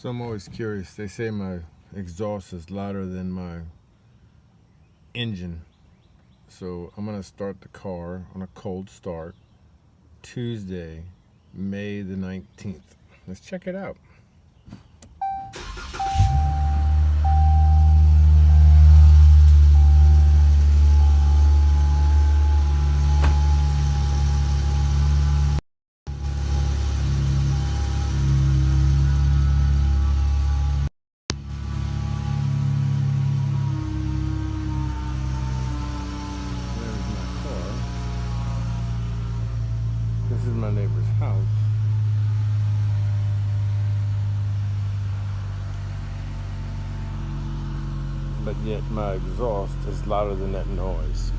So I'm always curious. They say my exhaust is louder than my engine. So I'm gonna start the car on a cold start Tuesday, May the 19th. Let's check it out. There's my car. This is my neighbor's house. But yet my exhaust is louder than that noise.